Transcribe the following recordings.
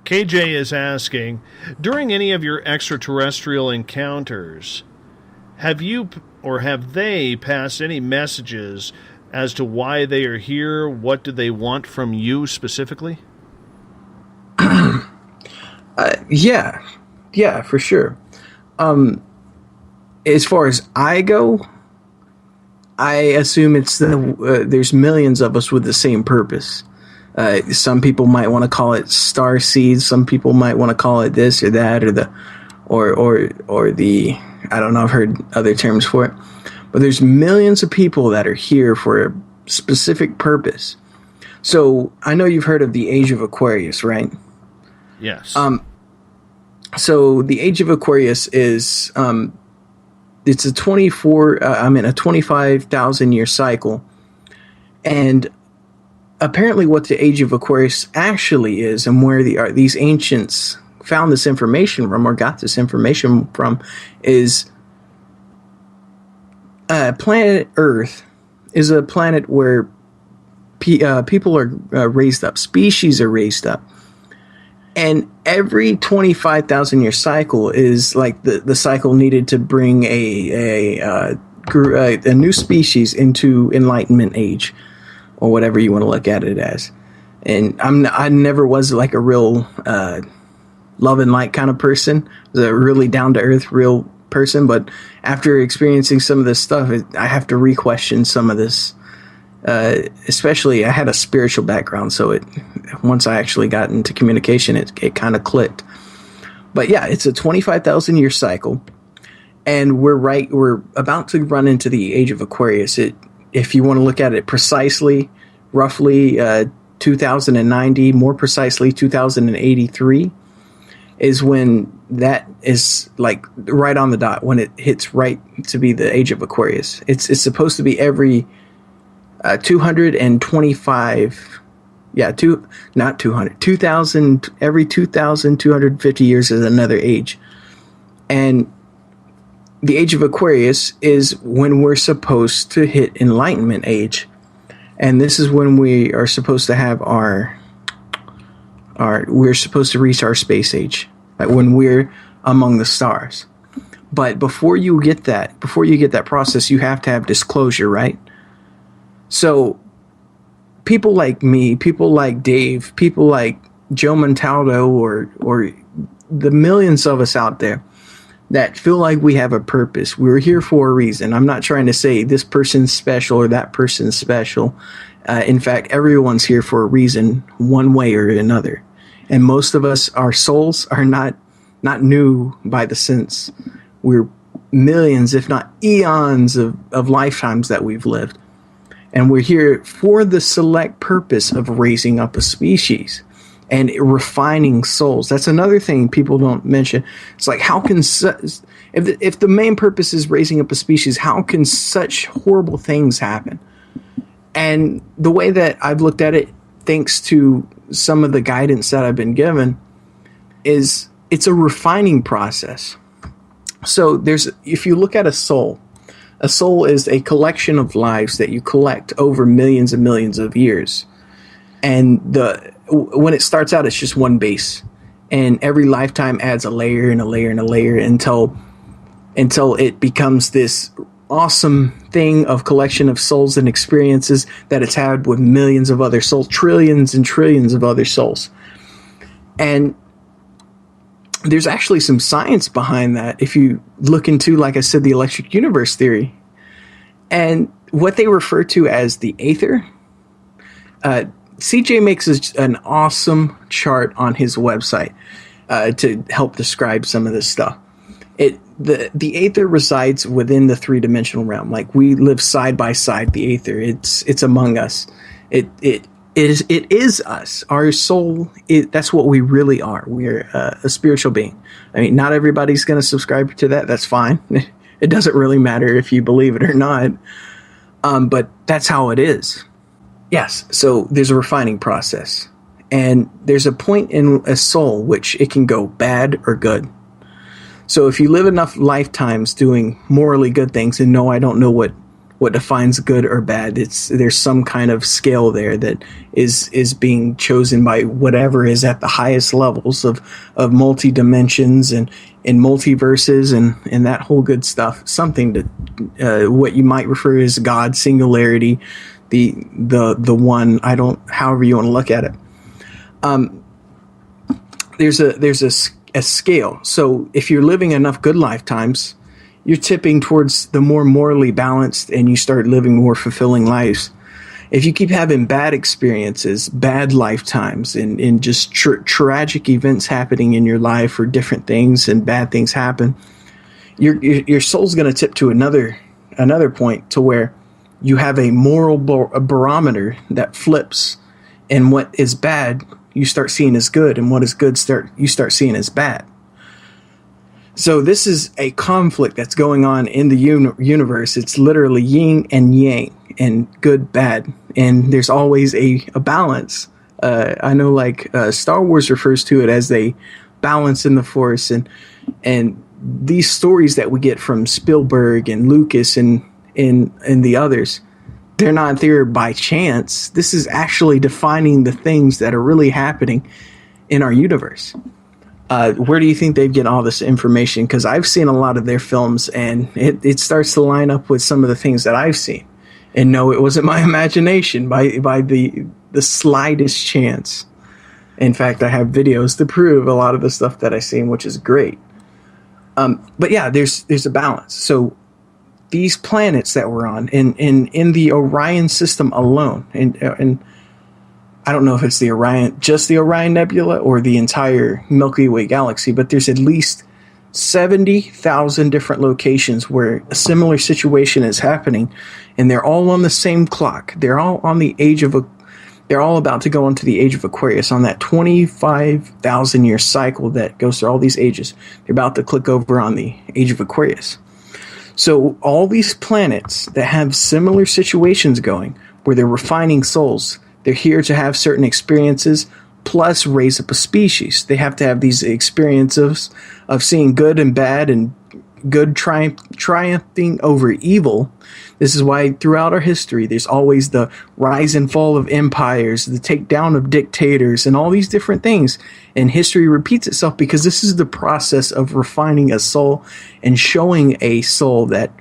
KJ is asking, during any of your extraterrestrial encounters, have you or have they passed any messages as to why they are here? What do they want from you specifically? Yeah, for sure. As far as I go, I assume it's there's millions of us with the same purpose. Some people might want to call it star seeds. Some people might want to call it this or that, or the I don't know. I've heard other terms for it, but there's millions of people that are here for a specific purpose. So I know you've heard of the Age of Aquarius, right? Yes. So the Age of Aquarius is it's a 25,000 year cycle, and apparently what the Age of Aquarius actually is, and where these ancients found this information from or got this information from, is planet Earth is a planet where people are raised up, species are raised up. And every 25,000 year cycle is like the cycle needed to bring a new species into Enlightenment age, or whatever you want to look at it as. And I never was like a real love and light kind of person. I was a really down to earth, real person. But after experiencing some of this stuff, I have to re-question some of this. Especially, I had a spiritual background, so once I actually got into communication, it kind of clicked. But yeah, it's a 25,000 year cycle, and we're about to run into the Age of Aquarius. If you want to look at it precisely, roughly 2090, more precisely 2083, is when that is like right on the dot, when it hits right to be the Age of Aquarius. It's supposed to be every 225, not 200, 2000, every 2,250 years is another age. And the Age of Aquarius is when we're supposed to hit Enlightenment age. And this is when we are supposed to have we're supposed to reach our space age, like when we're among the stars. But before you get that process, you have to have disclosure, right? So people like me, people like Dave, people like Joe Montaldo, or the millions of us out there that feel like we have a purpose. We're here for a reason. I'm not trying to say this person's special or that person's special. In fact, everyone's here for a reason, one way or another. And most of us, our souls are not new by the sense. We're millions, if not eons of lifetimes that we've lived. And we're here for the select purpose of raising up a species and refining souls. That's another thing people don't mention. It's like, how can if the main purpose is raising up a species, how can such horrible things happen? And the way that I've looked at it, thanks to some of the guidance that I've been given, is it's a refining process. So if you look at a soul is a collection of lives that you collect over millions and millions of years. And when it starts out, it's just one base. And every lifetime adds a layer and a layer and a layer until it becomes this awesome thing of collection of souls and experiences that it's had with millions of other souls, trillions and trillions of other souls. And there's actually some science behind that if you look into, like I said, the electric universe theory. And what they refer to as the aether. CJ makes an awesome chart on his website to help describe some of this stuff. The aether resides within the three-dimensional realm. Like, we live side by side the aether. It's among us. It is us. Our soul, that's what we really are. We're a spiritual being. I mean, not everybody's going to subscribe to that. That's fine. It doesn't really matter if you believe it or not. But that's how it is. Yes. So there's a refining process. And there's a point in a soul which it can go bad or good. So if you live enough lifetimes doing morally good things, and no, I don't know what what defines good or bad. There's some kind of scale there that is being chosen by whatever is at the highest levels of multi dimensions and multiverses and that whole good stuff. Something to what you might refer as God, singularity, the one. However you want to look at it. There's a scale. So if you're living enough good lifetimes, you're tipping towards the more morally balanced, and you start living more fulfilling lives. If you keep having bad experiences, bad lifetimes, and just tragic events happening in your life or different things and bad things happen, your soul's going to tip to another point to where you have a moral barometer that flips, and what is bad you start seeing as good, and what is good you start seeing as bad. So this is a conflict that's going on in the universe. It's literally yin and yang, and good, bad. And there's always a balance. I know Star Wars refers to it as a balance in the Force. And these stories that we get from Spielberg and Lucas and the others, they're not there by chance. This is actually defining the things that are really happening in our universe. Where do you think they get all this information? Because I've seen a lot of their films, and it starts to line up with some of the things that I've seen. And no, it wasn't my imagination by the slightest chance. In fact, I have videos to prove a lot of the stuff that I've seen, which is great. But yeah, there's a balance. So these planets that we're on, in the Orion system alone, and I don't know if it's just the Orion Nebula or the entire Milky Way galaxy, but there's at least 70,000 different locations where a similar situation is happening, and they're all on the same clock. They're all on they're all about to go into the age of Aquarius on that 25,000 year cycle that goes through all these ages. They're about to click over on the age of Aquarius. So all these planets that have similar situations going, where they're refining souls, they're here to have certain experiences, plus raise up a species. They have to have these experiences of seeing good and bad, and good triumphing over evil. This is why throughout our history, there's always the rise and fall of empires, the takedown of dictators, and all these different things. And history repeats itself because this is the process of refining a soul and showing a soul that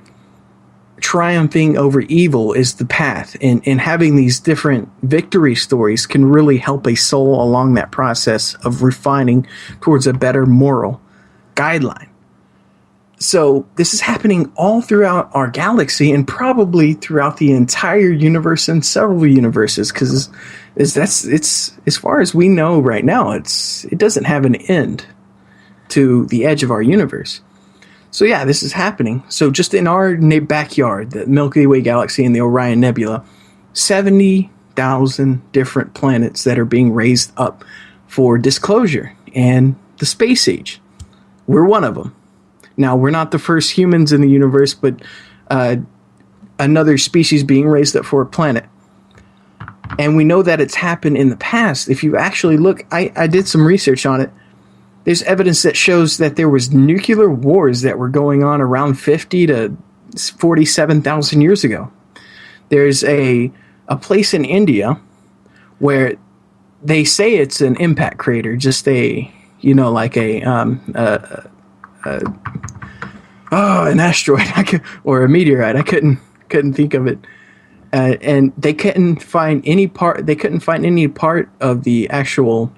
triumphing over evil is the path, and having these different victory stories can really help a soul along that process of refining towards a better moral guideline. So this is happening all throughout our galaxy, and probably throughout the entire universe and several universes, because it's as far as we know right now, it doesn't have an end to the edge of our universe. So yeah, this is happening. So just in our backyard, the Milky Way galaxy and the Orion Nebula, 70,000 different planets that are being raised up for disclosure and the space age. We're one of them. Now, we're not the first humans in the universe, but another species being raised up for a planet. And we know that it's happened in the past. If you actually look, I did some research on it. There's evidence that shows that there was nuclear wars that were going on around 50 to 47,000 years ago. There's a place in India where they say it's an impact crater, just an asteroid or a meteorite. I couldn't think of it. And they couldn't find any part. They couldn't find any part of the actual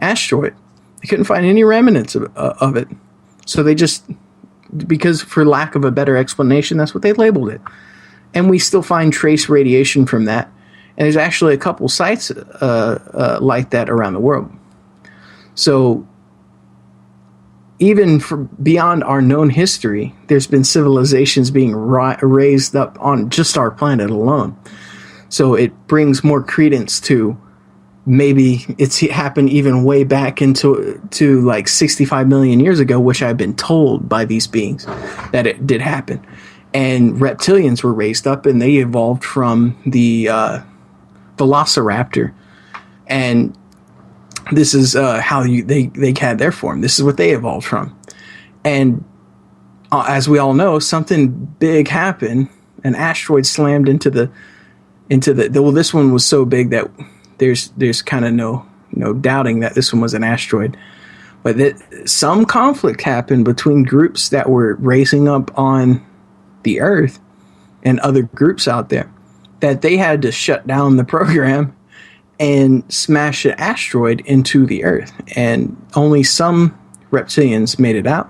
asteroid. They couldn't find any remnants of it. So they just, because for lack of a better explanation, that's what they labeled it. And we still find trace radiation from that. And there's actually a couple sites like that around the world. So even beyond our known history, there's been civilizations being raised up on just our planet alone. So it brings more credence to maybe it's happened even way back into like 65 million years ago, which I've been told by these beings that it did happen. And reptilians were raised up, and they evolved from the velociraptor. And this is how they had their form. This is what they evolved from. And as we all know, something big happened an asteroid slammed into the well, this one was so big that there's kind of no doubting that this one was an asteroid. But that some conflict happened between groups that were racing up on the Earth and other groups out there, that they had to shut down the program and smash an asteroid into the Earth. And only some reptilians made it out.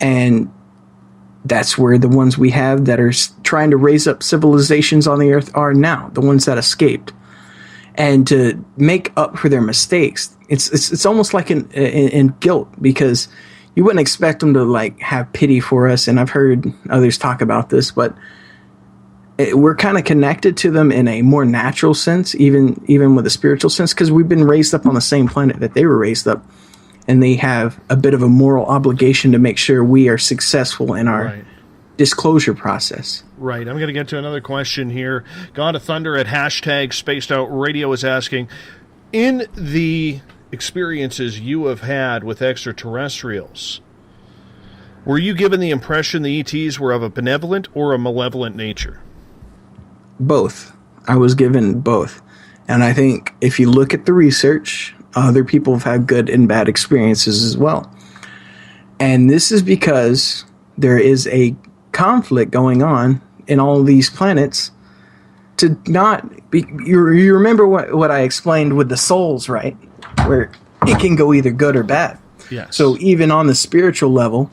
And that's where the ones we have that are trying to raise up civilizations on the Earth are now, the ones that escaped. And to make up for their mistakes, it's almost like in guilt, because you wouldn't expect them to like have pity for us. And I've heard others talk about this, but we're kind of connected to them in a more natural sense, even with a spiritual sense, because we've been raised up on the same planet that they were raised up, and they have a bit of a moral obligation to make sure we are successful in our disclosure process. Right. I'm going to get to another question here. God of Thunder at hashtag Spaced Out Radio is asking, in the experiences you have had with extraterrestrials, were you given the impression the ETs were of a benevolent or a malevolent nature? Both. I was given both. And I think if you look at the research, other people have had good and bad experiences as well. And this is because there is a conflict going on in all these planets to not be... You remember what I explained with the souls, right? Where it can go either good or bad. Yes. So even on the spiritual level,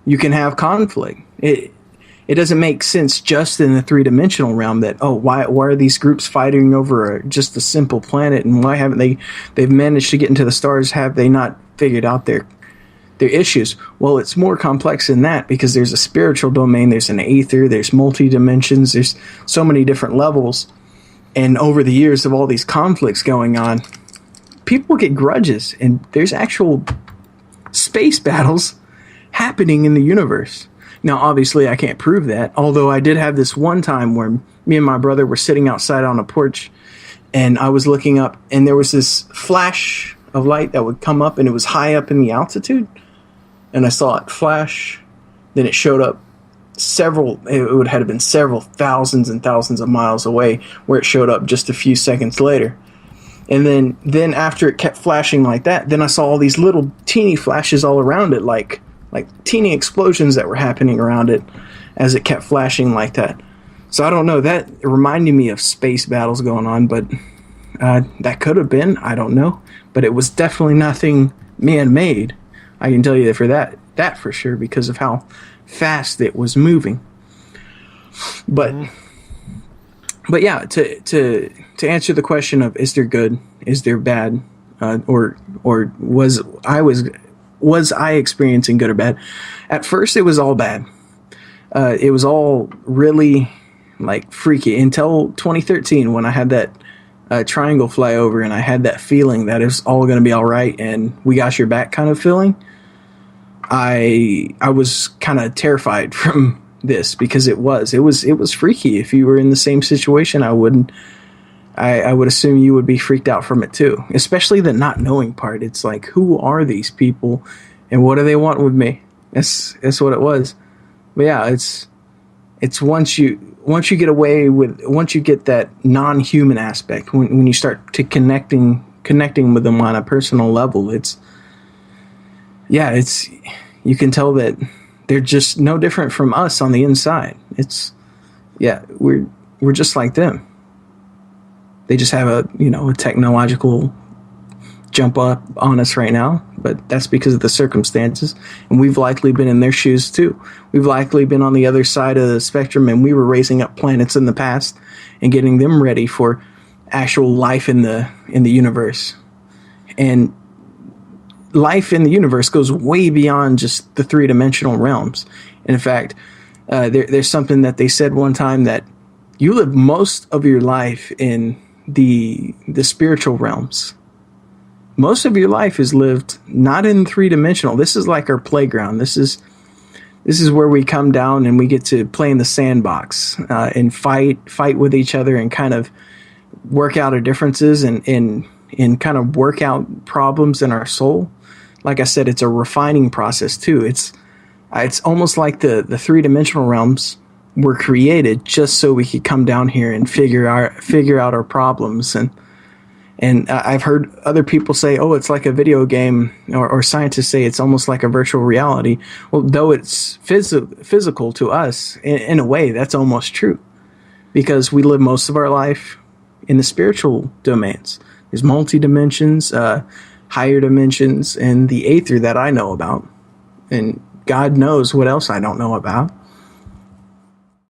you can have conflict. It doesn't make sense just in the three-dimensional realm that, why are these groups fighting over just a simple planet, and why haven't they've managed to get into the stars? Have they not figured out their issues? Well, it's more complex than that, because there's a spiritual domain, there's an aether, there's multi-dimensions, there's so many different levels. And over the years of all these conflicts going on, people get grudges, and there's actual space battles happening in the universe. Now, obviously, I can't prove that, although I did have this one time where me and my brother were sitting outside on a porch, and I was looking up, and there was this flash of light that would come up, and it was high up in the altitude, and I saw it flash. Then it showed up it would have been several thousands and thousands of miles away, where it showed up just a few seconds later. And then after it kept flashing like that, then I saw all these little teeny flashes all around it, like teeny explosions that were happening around it as it kept flashing like that. So I don't know, that reminded me of space battles going on, but that could have been, I don't know. But it was definitely nothing man-made. I can tell you for that for sure, because of how fast it was moving. But yeah, to answer the question of is there good, is there bad, or was I experiencing good or bad? At first, it was all bad. It was all really like freaky until 2013, when I had that triangle flyover, and I had that feeling that it's all going to be all right and we got your back kind of feeling. I was kind of terrified from this, because it was freaky. If you were in the same situation, I would assume you would be freaked out from it too, especially the not knowing part. It's like, who are these people and what do they want with me? That's what it was. But yeah, it's once you get away with, once you get that non-human aspect, when you start to connecting with them on a personal level, you can tell that they're just no different from us on the inside. We're just like them. They just have a technological jump up on us right now, but that's because of the circumstances. And we've likely been in their shoes too. We've likely been on the other side of the spectrum, and we were raising up planets in the past and getting them ready for actual life in the universe. And life in the universe goes way beyond just the three-dimensional realms. And in fact, there's something that they said one time, that you live most of your life in the spiritual realms. Most of your life is lived not in three-dimensional. This is like our playground. This is where we come down and we get to play in the sandbox and fight with each other and kind of work out our differences and kind of work out problems in our soul. Like I said, it's a refining process too. It's almost like the three-dimensional realms were created just so we could come down here and figure out our problems. And I've heard other people say, oh, it's like a video game, or scientists say it's almost like a virtual reality. Well, though it's physical to us, in a way, that's almost true, because we live most of our life in the spiritual domains. There's multi-dimensions, higher dimensions, and the aether that I know about. And God knows what else I don't know about.